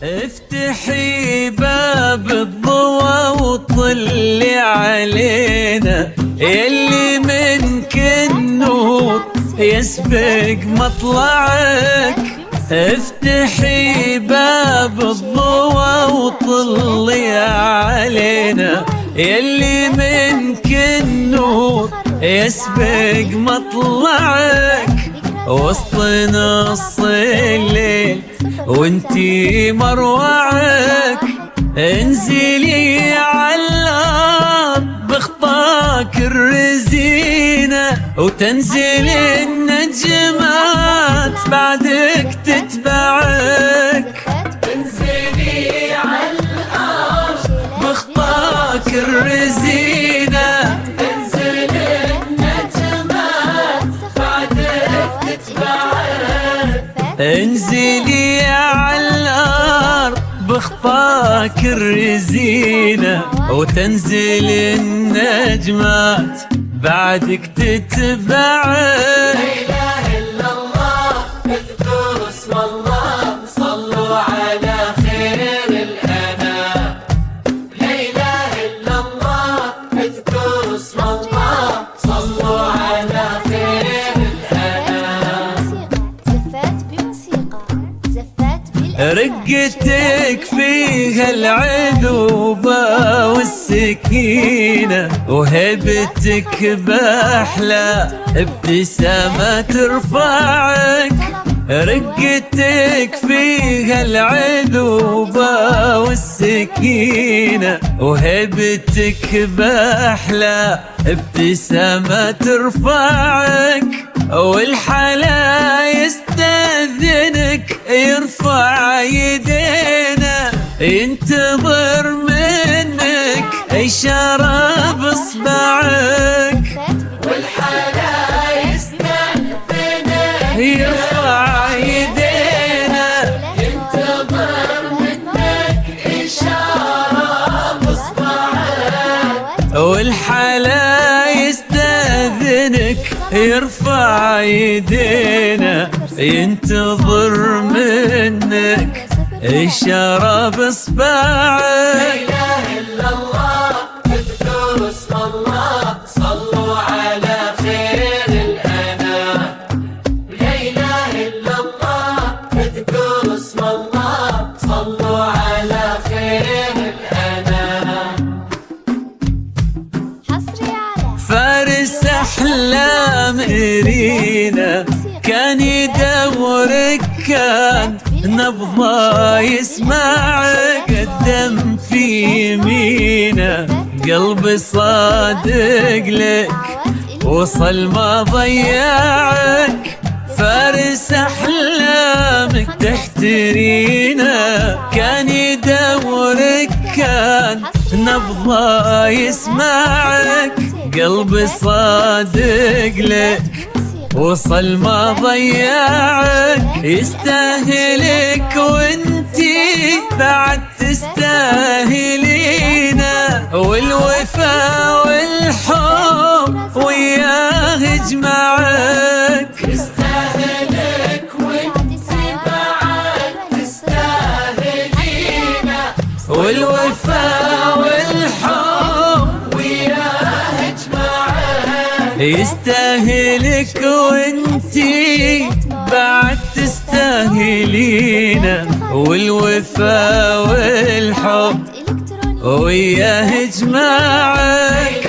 افتحي باب الضوى وطلي علينا، اللي منك النور يسبق مطلعك. افتحي باب الضوى وطلي علينا، اللي منك النور يسبق مطلعك. وسط نص الليل وانتي مروعك، انزلي عالارض بخطاك الرزينة، وتنزل النجمات بعدك تتبعك. انزلي عالارض بخطاك الرزينة، تنزل النجمات بعدك تتبعك. انزلي عالارض بخطاك الرزينة، وتنزل النجمات بعدك تتبعك. لا إله إلا الله، اذكروا اسم الله، صلوا على خير الأنام. لا إله إلا الله، اذكروا اسم الله، صلوا على خير الأنام. زفات بموسيقى، زفات بالأسماء. رقتك فيها العذوبة والسكينة، وهبتك بأحلى ابتسامة ترفعك. رقتك فيها العذوبة والسكينة، وهبتك بأحلى ابتسامة ترفعك. والحلا يستأذنك يرفع يدينا، ينتظر منك إشارة بإصبعك. والحلا يستأذنك يرفع يدينا، ينتظر منك إشارة بإصبعك. والحلا يستأذنك يرفع يدينا، ينتظر منك إشارة بإصبعك. لا إله إلا الله، اذكروا اسم الله، صلوا على خير الأنام. لا إله إلا الله، اذكروا اسم الله، صلوا على خير الأنام. حصري على فارس أحلام إرينا، كان يدورك كان نبضه يسمعك. الدم في يمينه قلبي صادق لك، وصل ما ضيعك. فارس أحلامك تحترينا، كان يدورك كان نبضه يسمعك. قلبي صادق لك، وصل ما ضيعك. يستاهلك وانتي بعد تستاهلينا، والوفا والحب وياه يجمعك. يستاهلك وانتي بعد تستاهلينا، والوفا والحب وياه يجمعك. يستاهلك وانتي بعد تستاهلينا، والوفا والحب وياه يجمعك.